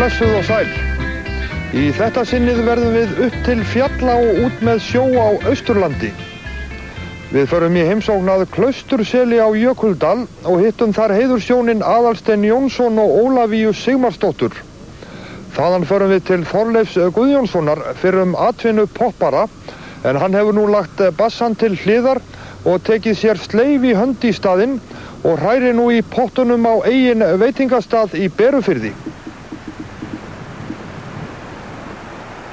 blessuð og sæl. Í þetta sinnið verðum við upp til fjalla og út með sjó á Austurlandi. Við förum í heimsókn að Klausturseli á Jökuldal og hittum þar heiðurshjónin Aðalstein Jónsson og Ólafíu Sigmarsdóttur. Þaðan förum við til Þorleifs Guðjónssonar fyrrum atvinnupoppara, en hann hefur nú lagt bassann til hliðar og tekið sér sleif í hönd í staðinn og hrærir nú í pottunum á eigin veitingastað í Berufirði.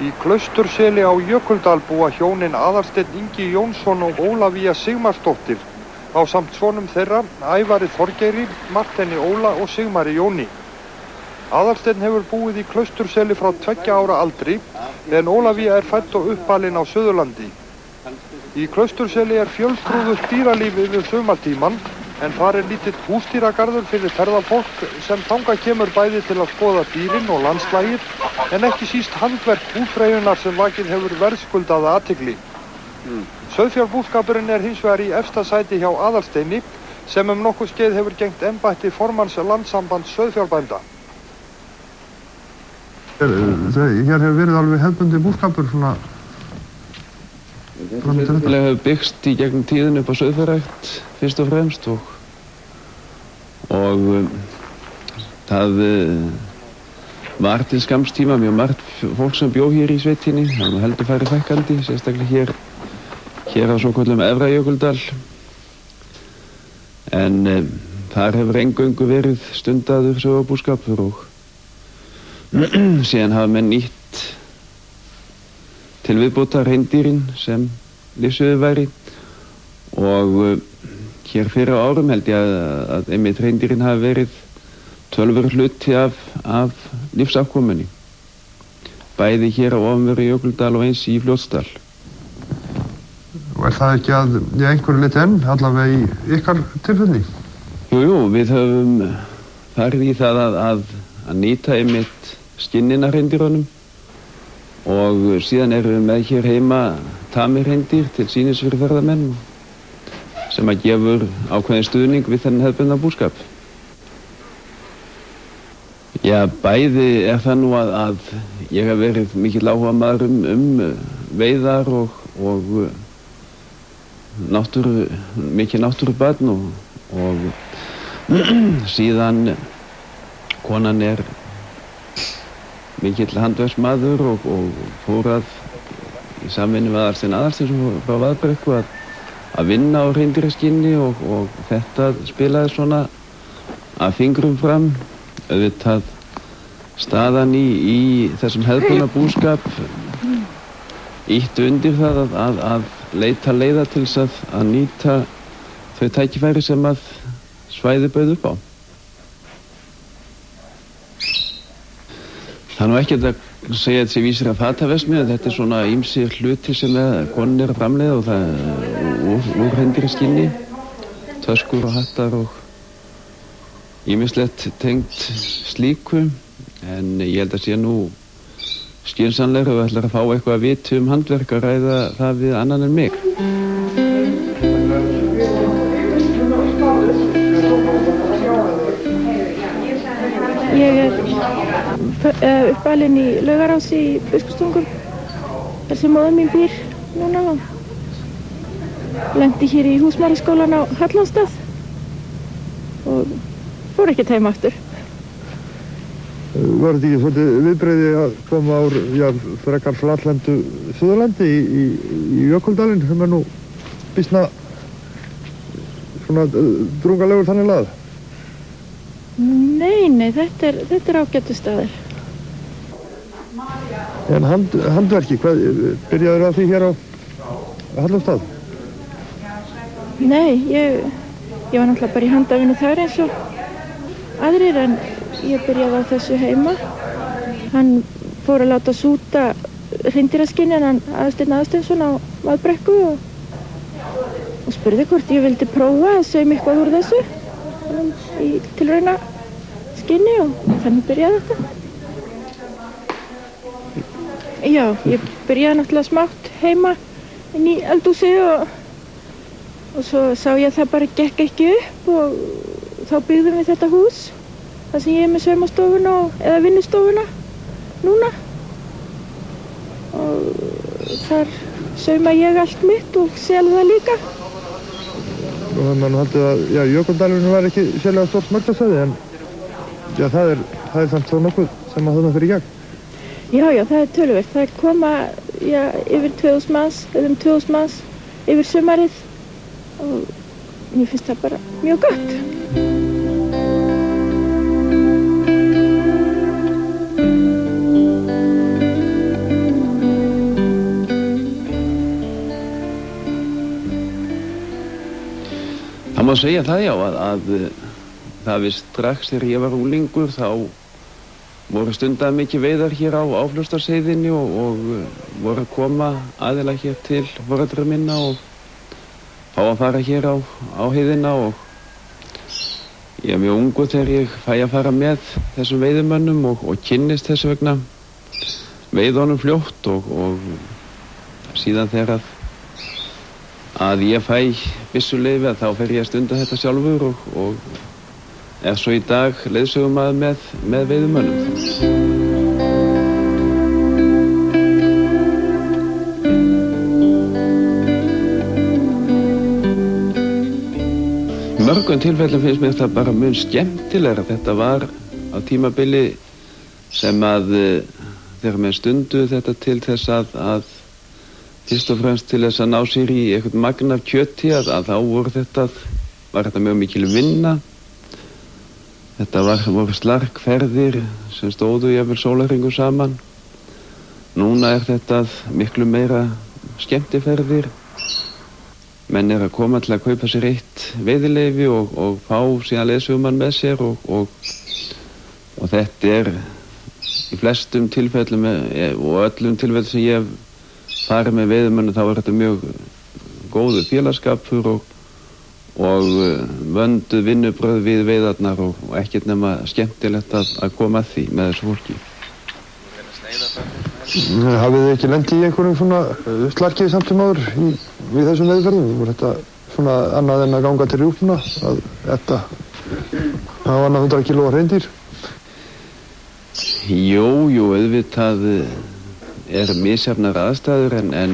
Í Klausturseli á Jökuldal búa hjónin Aðalsteinn Ingi Jónsson og Ólafía Sigmarsdóttir ásamt sonum þeirra, Ævari Þorgeiri, Marteini Óla og Sigmari Jóni. Aðalsteinn hefur búið í Klausturseli frá 2 ára aldri, en Ólafía er fædd og uppalin á Suðurlandi. Í Klausturseli er fjölskrúðugt dýralíf yfir sumartímann, en þar er lítill húsdýragarður fyrir ferðafólk sem þangað kemur bæði til að skoða dýrin og landslagið, en ekki síst handverk búfreyjunnar sem vakið hefur verðskuldaða athygli. Sauðfjárbúskapurinn er hins vegar í efsta sæti hjá Aðalsteini, sem nokkuð skeið hefur gegnt embætti formanns Landssambands sauðfjárbænda. Hér hefur verið alveg hefðbundinn búskapur svona... Þetta hefur byggst í gegnum tíðin upp á sauðfjárrækt fyrst og fremst og það var til skamms tíma mjög margt fólk sem bjó hér í sveitinni. Það var heldur færi fækkandi, sérstaklega hér á svokölluðum Efra-Jökuldal. En þar hefur eingöngu verið stundaður sauðfjárbúskapur og síðan hafa menn nýtt til viðbótar hreindýrin sem lífsviðurværi og hér fyrir árum held ég að einmitt hreindýrin hafi verið töluverður hluti af lífsafkomunni. Bæði hér á ofanverðu Jökuldal og eins í Fljótsdal. Og er það ekki að einhverju leyti enn, allavega í ykkar tilfelli? Jú, við höfum farið í það að nýta einmitt skinnina hreindýrunum og síðan erum við með hér heima tamir hreindýr til sýnis fyrir ferðamenn sem að gefur ákveðin stuðning við þennan hefðbundna búskap. Já, bæði er það nú að ég hef verið mikill áhugamaður veiðar og mikið náttúrubarn og síðan konan er mikill handverksmaður og fór í samvinnu við Aðalstein frá Vaðbrekku að vinna á hreindýraskinni og þetta spilaði svona að fingrum fram. Auðvitað staðan í þessum hefðbundna búskap ýttu undir það að leita leiða til þess að nýta þau tækifæri sem að svæði bauð upp á. Það er nú ekkert að segja að þetta sé vísir að fataverksmiðju, þetta er svona ýmsir hluti sem konan er að framleiða og það úr hreindýraskinni, töskur og hattar og ýmislegt tengt slíku, en ég held að sé nú skynsamlega og við ætlar að fá eitthvað að vita handverk að ræða það við annan en mig. Ég er uppalinn í Laugarási í Biskupstungum, þar sem móðir mín býr núna og lendi hér í húsmæðraskólann á Hallónstað og fór ekkert heim aftur. Var þetta ekki svolítið viðbrigði að koma úr frekar flatlendu Suðurlandi í Jökuldalinn sem er nú býsna svona drungalegur þannig lagað? Nei, þetta er ágætu staður. En handverki, hvað byrjaður að því hér á Hallónstað? Nei, ég var náttúrulega bara í handavinnu þar eins og aðrir, en ég byrjaði á þessu heima. Hann fór að láta súta hreindýraskinni, en hann Aðalsteinsson á Vaðbrekku og spurði hvort ég vildi prófa að sauma eitthvað úr þessu í tilrauna skinni og þannig byrjaði þetta. Já, ég byrjaði náttúrulega smátt heima inn í eldhúsi og svo sá ég að það bara gekk ekki upp og þá byggðum við þetta hús þar sem ég er með saumastofuna eða vinnustofuna núna og þar sauma ég allt mitt og sel það líka. Og það mann haldið að, já, Jökuldalurinn var ekki sérlega stórt smöltasvæði, en já, það er samt svo nokkuð sem að þarna fyrir í gegn. Já, það er töluvert. Það koma, já, yfir 2000 manns, eða 2000 manns yfir sumarið og mér finnst það bara mjög gott. Það má segja það, já, að það við strax þegar ég var unglingur þá voru stundað mikið veiðar hér á Fljótsdalsheiðinni og voru að koma aðila hér til foreldra minna og fá að fara hér á heiðina og ég er mjög ungur þegar ég fæ að fara með þessum veiðimönnum og kynnist þess vegna veiðunum fljótt og síðan þegar að ég fæ byssuleyfi að þá fer ég að stunda þetta sjálfur og er svo í dag leiðsögumaður með veiðimönnum. Í mörgum tilfellum finnst mér það bara mjög skemmtilegra. Þetta var á tímabili sem að þegar mér stundu þetta til þess að fyrst og fremst til þess að ná sér í eitthvað magn af kjöti að þá var þetta mjög mikil vinna. Þetta voru slarkferðir sem stóðu jafnvel sólarhringur saman. Núna er þetta miklu meira skemmtiferðir. Menn er að koma til að kaupa sér eitt veiðileyfi og fá síðan leiðsögumann með sér og þetta er í flestum tilfellum og öllum tilfellum sem ég hef farið með veiðimönnum þá er þetta mjög góðu félagskapur og vönduð vinnubrögð við veiðarnar og ekkert nema skemmtilegt að koma að því með þessu fólki. Hafið þið ekki lent í einhverjum svona slarkið samt sem áður við þessum veiðferðum? Var þetta svona annað en að ganga til rjúpuna að þetta hafa annað 100 kílóa hreindýr? Jú, auðvitað er misjafnar aðstæður en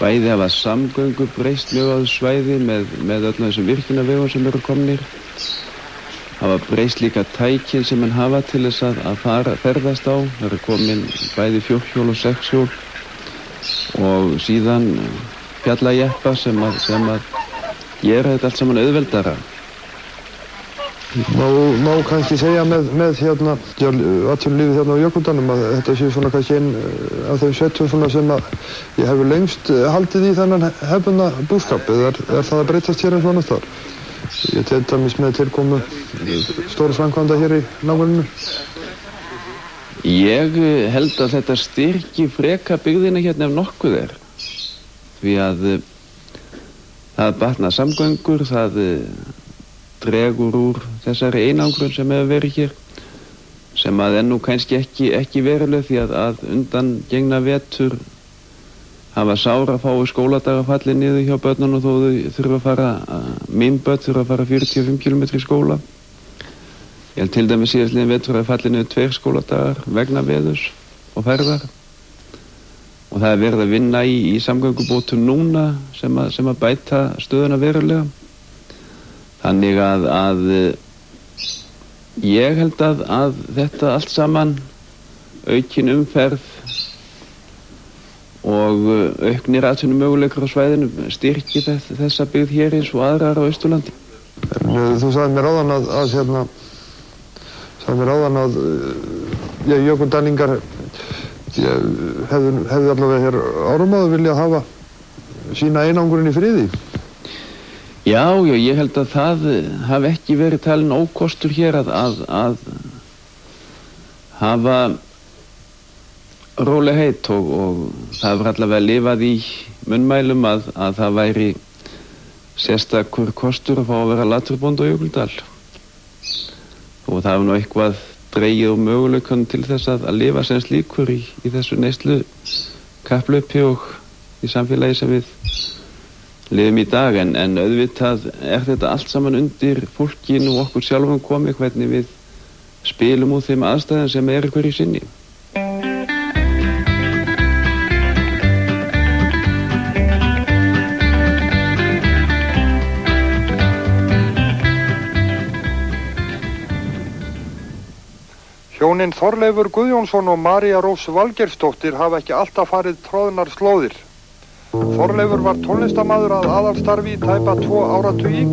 bæði hafa samgöngur breyst mjög á þessu svæði með öllum þessum virkjunarvegum sem eru komnir. Hafa breyst líka tækin sem menn hafa til þess að ferðast á. Það eru komin bæði 4-hjól og 6-hjól og síðan fjallajeppa sem að gera þetta allt saman auðveldara. Má kannski segja með atvinnulífið hérna á Jökuldalnum að þetta sé svona kannski einn af þeim sveitum svona sem að ég hefur lengst haldið í þennan hefðbundna búskap eða er það að breytast hér eins og annars staðar? Ég til dæmis með tilkomu stóru framkvæmda hér í nágrenninu. Ég held að þetta styrki freka byggðina hérna ef nokkuð er. Því að það batna samgöngur, það dregur úr þessari einangrun sem hefur verið hér sem að ennú kannski ekki veruleg því að undan gengna vetur hafa sára fái skóladaga fallið niður hjá börnunum þó þau þurfa að fara mín börn þurfa að fara 45 km í skóla. Ég held til dæmis síðastliðin vetur að fallið niður 2 skóladagar vegna veðurs og ferðar og það er verið að vinna í samgöngubótum núna sem að bæta stöðuna verulega. Þannig að ég held að þetta allt saman, aukin umferð og auknir atvinnumöguleikar á svæðinu styrki þessa byggð hér eins og aðrar á Austurlandi. Þú sagði mér áðan að Jökuldalingar hefðu allavega hér árum áður viljað hafa sína einangurinn í friði. Já, ég held að það hafi ekki verið talin ókostur hér að hafa rólegheit og það hefur allavega lifað í munnmælum að það væri sérstakur kostur að fá að vera laturbóndi á Jökuldal. Og það hefur nú eitthvað dregið og möguleikann til þess að lifa sem slíkur í þessu neyslu kapplaupi og í samfélagi sem við lifum í dag en auðvitað er þetta allt saman undir fólkinu og okkur sjálfum komið hvernig við spilum úr þeim aðstæðum sem hverju sinni. Hjónin Þorleifur Guðjónsson og María Rós Valgeirsdóttir hafa ekki alltaf farið tróðnar slóðir. Þorleifur var tónlistarmaður að aðalstarfi í tæpa 2 áratugi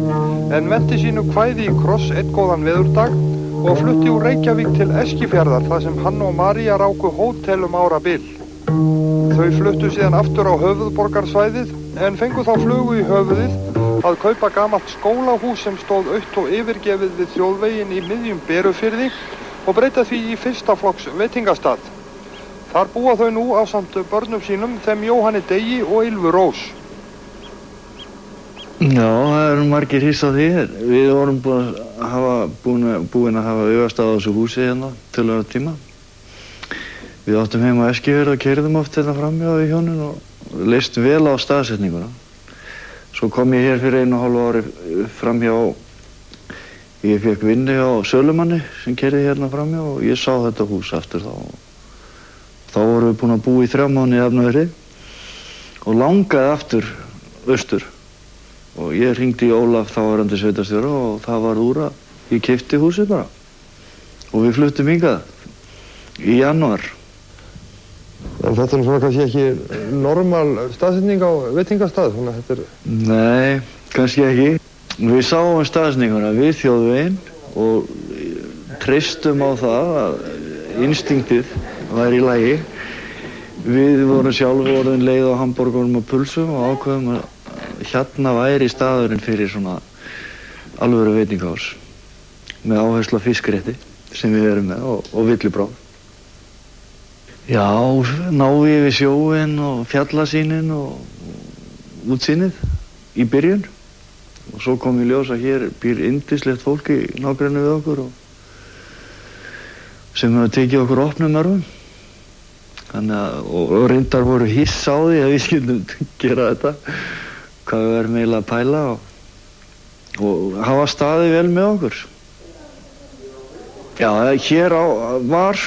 en mennti sínu kvæði í Kross einn góðan veðurdag og flutti úr Reykjavík til Eskifjarðar þar sem hann og María ráku hótel árabil. Þau fluttu síðan aftur á höfuðborgarsvæðið en fengu þá flugu í höfuðið að kaupa gamalt skólahús sem stóð autt og yfirgefið við þjóðveginn í miðjum Berufirði og breyta því í fyrsta flokks veitingastað. Þar búa þau nú ásamt börnum sínum, þeim Jóhanni Degi og Ylfu Rós. Já, það eru margir hiss á því. Við vorum búin að hafa augastað á þessu húsi hérna töluvert tíma. Við áttum heima á Eskifjörð og keyrðum oft hérna framhjá í hjónin og leist vel á staðsetninguna. Svo kom ég hér fyrir 1,5 ári framhjá. Ég fekk vinnu hjá sölumanni sem keyrði hérna framhjá og ég sá þetta hús aftur þá. Þá vorum við búin að búa í 3 mánuði í Hafnarfirði og langaði aftur austur. Og ég hringdi í Ólaf þáverandi sveitarstjóra og það var úr að ég keypti húsið bara. Og við fluttum hingað í janúar. En þetta er svona kannski ekki normal staðsetning á veitingastað? Nei, kannski ekki. Við sáum staðsetninguna við þjóðveginn og treystum á það að instinktið væri í lagi. Við vorum sjálf orðin leið á hamborgurum og pulsum og ákveðum að hérna væri staðurinn fyrir svona alvöru veitingahús með áherslu á fiskrétti sem við erum með og villibráð. Já, ná yfir sjóinn og fjallasýnin og útsýnið í byrjun. Og svo kom í ljós að hér býr yndislegt fólk í nágrenni við okkur sem hefur tekið okkur opnum örfum. Og reyndar voru hiss á því að við skyldum gera þetta, hvað við verðum eiginlega að pæla og hafa staðið vel með okkur. Já, hér var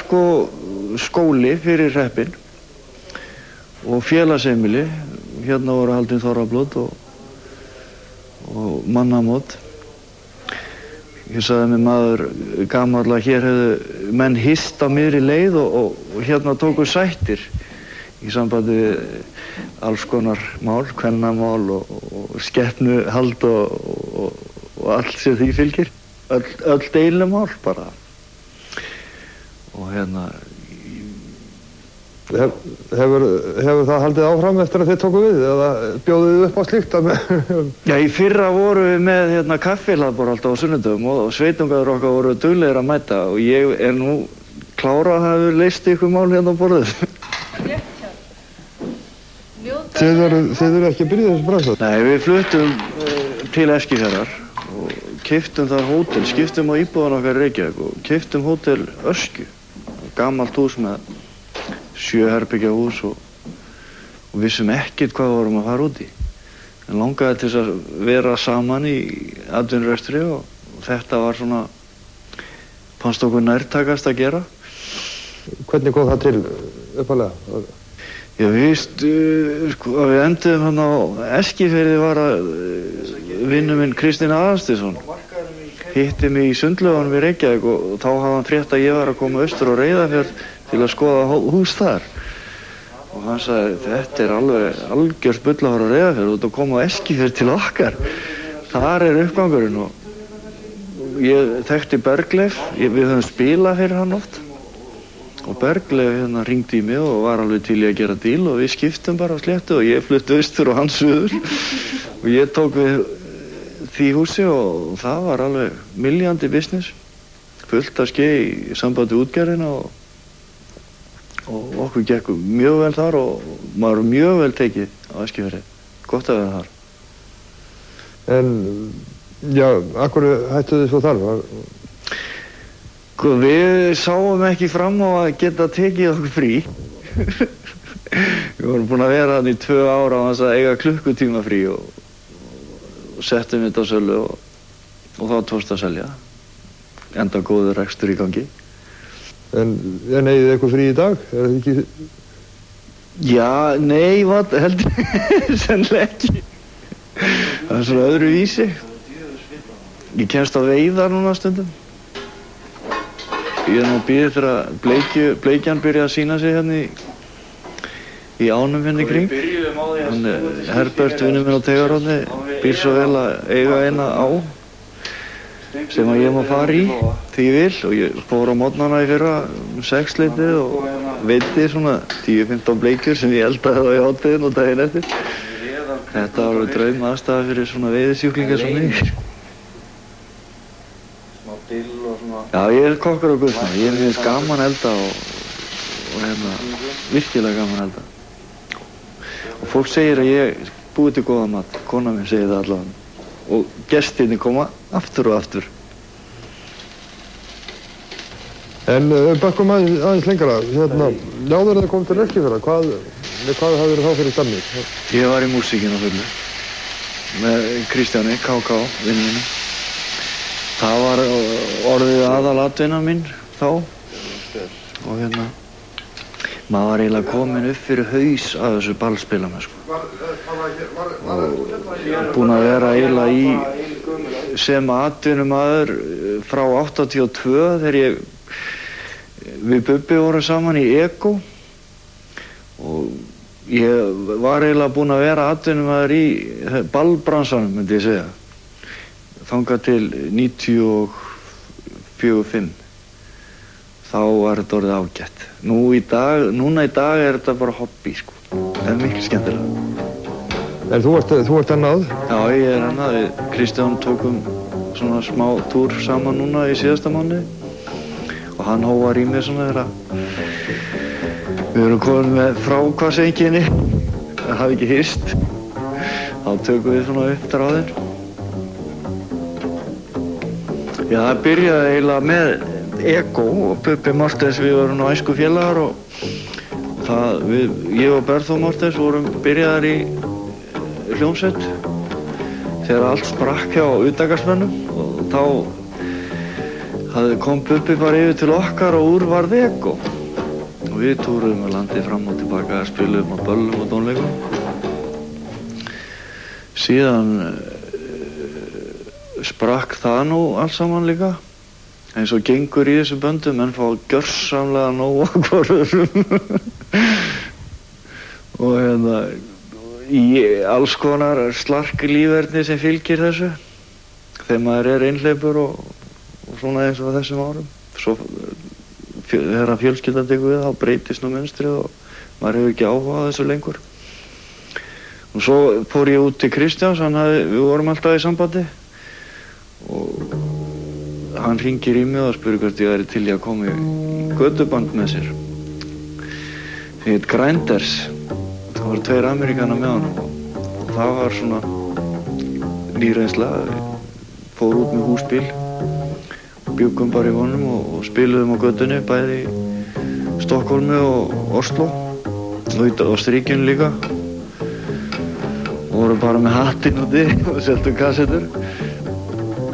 skóli fyrir hreppinn og félagsheimili. Hérna voru haldin þorrablót og mannamót. Ég sagði með maður gamall að hér hefðu menn hist á miðri leið og hérna tóku sættir í sambandi við alls konar mál, kvennamál og skepnuhald og allt sem því fylgir. Öll deilumál bara. Og hérna... Hefur það haldið áfram eftir að þið tóku við eða bjóðuð þið upp á slíkt? Já, í fyrra vorum við með hérna kaffihlaðbor alltaf á sunnudögum og sveitungaður okkar voru duglegir að mæta og ég er nú klára að hafa leist ykkur mál hérna á borðið. Þið eru ekki að byrja þessu bragðstað? Nei, við fluttum til Eskifjarðar og keyptum þar hótel, skiptum á íbúðan okkar í Reykjavík og keyptum hótel Öskju, gamalt hús með 7 herbergja hús og vissum ekkert hvað við vorum að fara út í. En langaði til að vera saman í atvinnurekstri og þetta var svona, fannst okkur nærtækast að gera. Hvernig kom það til uppalega? Já, við enduðum hann á Eskifirði var að vinnu minn Kristinn Aðalsteinsson hitti mig í Sundlaugunum í Reykjavík og þá hafði hann frétt að ég var að koma austur á Reyðarfjörð til að skoða hús þar. Og hann sagði, þetta er algjör spull að fara á Reyðarfjörð og koma á Eskifjörð til okkar. Þar er uppgangurinn og ég þekkti Bergleif, við höfum spilað fyrir hann oft. Og Bergleif hérna hringdi í mig og var alveg til í að gera díl og við skiptum bara á sléttu og ég flutti austur og hann suður. Og ég tók við því húsi og það var alveg milljandi business. Fullt af skeið í sambandi útgerðina og okkur gekk mjög vel þar og maður mjög vel tekið á Eskifirði. Gott að vera þar. En, já, af hverju hættuð þið svo þar? Við sáum ekki fram á að geta tekið okkur frí. Við vorum búin að vera þannig í 2 ára á þess að eiga klukkutíma frí og settum þetta á sölu og þá tókst að selja. Enda góður rekstur í gangi. En eigið þið eitthvað frí í dag? Er það ekki... Já, nei, heldur sennilega ekki. Það er svona öðru vísi. Ég kemst á veiðar núna stundum. ég nú býð eftir að bleikjan byrja að sýna sig hérna í ánum hérna í kring. Herbert, vinur minn á Teigaróni, býr svo vel að eiga eina á sem að ég má fara í því ég vil, og ég fór á morgnana í fyrra 6-leytið og veiddi svona 10-15 bleikjur sem ég eldaði á í hádeginu og daginn eftir. Þetta var alveg draum aðstæða fyrir svona veiðisjúklingar sem mig. Smá dill og svona... Já, ég er kokkur á guðsna. Ég finnst gaman að elda og hérna, virkilega gaman að elda. Og fólk segir að ég búi til góða mat. Kona mín segir það allavega. Og gestirnir koma aftur og aftur. En bökkum aðeins lengra. Hérna, áður en það kom til Eskifjarðar, hvað hafði verið þá fyrir stemning? Ég var í músíkinu á fullu. Með Kristjáni, KK, vinnu mínu. Það var orðið aðalatvinna mín þá. Og hérna, maður var eiginlega komin upp fyrir haus af þessu ballspilamennsku. Og búinn að vera eiginlega sem atvinnumaður frá 82 þegar við Bubbi vorum saman í Ego. Og ég var eiginlega búinn að vera atvinnumaður í ballbransanum, myndi ég segja. Þangað til 94-5. Þá var þetta orðið ágætt. Núna í dag er þetta bara hobby, sko. Það er miklu skemmtilega. En þú ert ennað? Já, ég er ennað. Kristján tókum svona smá túr saman núna í síðasta mánuði. Og hann hóvar í mig svona þegar við erum komin með frákvarsenginni. Það hafði ekki hist. Þá tökum við svona upp þráðinn. Já, það byrjaði eiginlega með Ego og Bubbi Mortens, við vorum nú æsku félagar og ég og Berþó Mortens vorum byrjaðar í hljómsveit þegar allt sprakk hjá utakarsmönnum og þá kom Bubbi bara yfir til okkar og úr varð Ego og við túruðum að landi fram og tilbaka, spiluðum á böllum og tónleikum. Síðan sprakk það nú allt saman líka. Eins og gengur í þessu böndum, menn fá gjörsamlega nóg á hvorum. Og hérna, í alls konar slark líferni sem fylgir þessu. Þegar maður er einhleypur og svona eins og á þessum árum. Svo þegar fjölskyldan tekur við, þá breytist nú mynstrið og maður hefur ekki áhuga á þessu lengur. Og svo fór ég út til Kristjáns, við vorum alltaf í sambandi. Og hann hringir í mig og spurði hvort ég væri til í að koma í götuband með sér. Það heit Grinders. Það voru 2 Ameríkanar með honum og það var svona nýreynsla. Fór út með húsbíl og bjuggum bara í honum og spiluðum á götunni bæði í Stokkólmi og Oslo og á Strikinu líka. Og vorum bara með hattinn úti og seltum kassettur.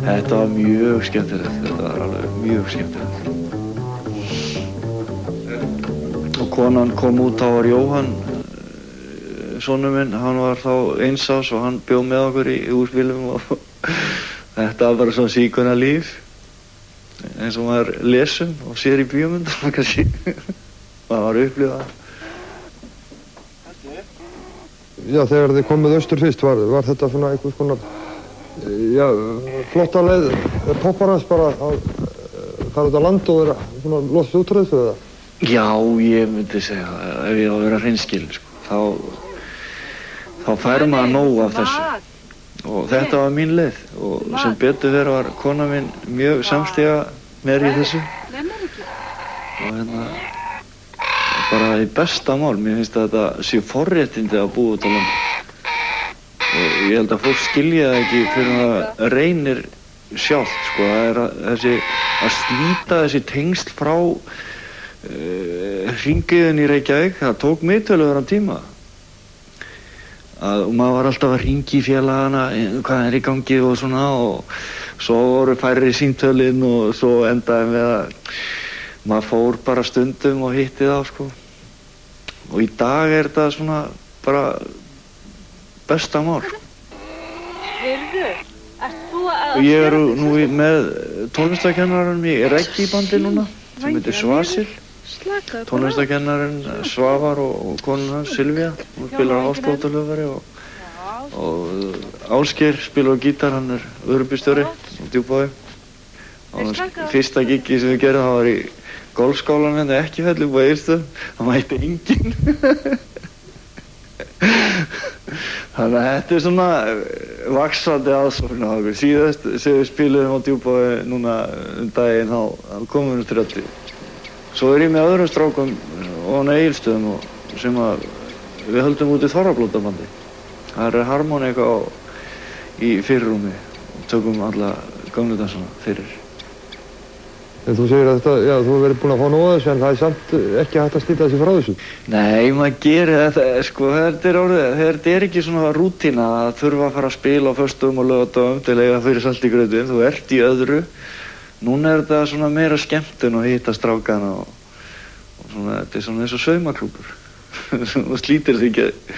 Þetta var mjög skemmtilegt, þetta var alveg mjög skemmtilegt. Og konan kom út, þá var Jóhann, sonur minn, hann var þá 1 árs og hann bjó með okkur í húsbílum og þetta var bara svona síkunna líf. Eins og maður lesum og sér í bíómyndum, kannski. Maður var upplifað. Já, þegar þið komið austur fyrst, var þetta svona einhvers konar flotta leið popparans bara að fara út á land og vera svona lost útræð fyrir það? Já, ég myndi segja það, ef ég á að vera hreinskilinn, sko, þá fær maður nóg af þessu. Og þetta var mín leið og sem betur fyrir var kona mín mjög samstiga mér í þessu. Og hérna, bara í besta mál, mér finnst að þetta sé forréttindi að búa út á landi. Og ég held að fólk skilja það ekki fyrir að það reynir sjálft, sko. Það er að slíta þessi tengsl frá hringiðin í Reykjavík. Það tók mig töluverðan tíma. Og maður var alltaf að hringi í félagana, hvað er í gangi og svona. Og svo voru færri símtölin og svo endaði með að maður fór bara stundum og hitti þá, sko. Og í dag er þetta svona bara besta mál. Heyrðu, ert þú að... Og ég er nú með tónlistarkennaranum í reggae-bandi núna. sem heitir Svasil. Tónlistakennarinn Svavar og konun hans Silvía. Hún spilar á háskólahljóðfæri og Ásgeir spilar á gítar, hann öðrumbílstjóri á Djúpavogi. Fyrsta giggi sem við gerðum, það var í golfskálanum hérna Ekkifelli upp á Egilsstöðum. Það mætti enginn. Þannig að þetta svona vaxandi aðsókn á okkur. Síðast sem við spiluðum á Djúpavogi núna daginn, þá komum við 30. Svo ég með öðrum strákum á Egilsstöðum sem við höldum út í Þorrablótabandi. Það harmonika í fyrirrúmi og tökum alla gömlu dansana fyrir. En þú segir að þetta, þú hefur verið búinn að fá nóg af þessu en það samt ekki hægt að slíta þessu frá þessu? Nei, maður gerir þetta, þetta ekki svona rútína að þurfa að fara að spila á föstudögum og laugardögum til að eiga fyrir salt í grautinn. Þú ert í öðru. Núna þetta svona meira skemmtun og hitta strákana og svona, þetta svona eins og saumaklúbbur. Þú slítir þig ekki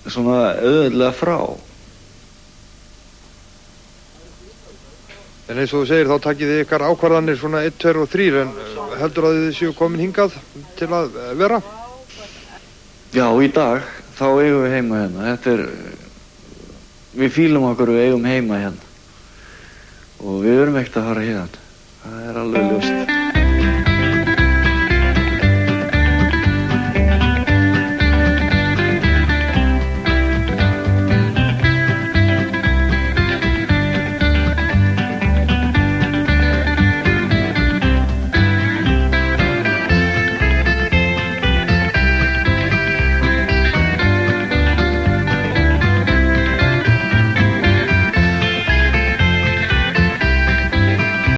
svona auðveldlega frá. En eins og þú segir, þá takið þið ykkar ákvarðanir svona 1, 2 og 3, en heldur að þið séu komin hingað til að vera? Já, í dag, þá eigum við heima hérna. Við fílum okkur við eigum heima hérna. Og við erum ekkert að fara hérna. Það alveg ljóst.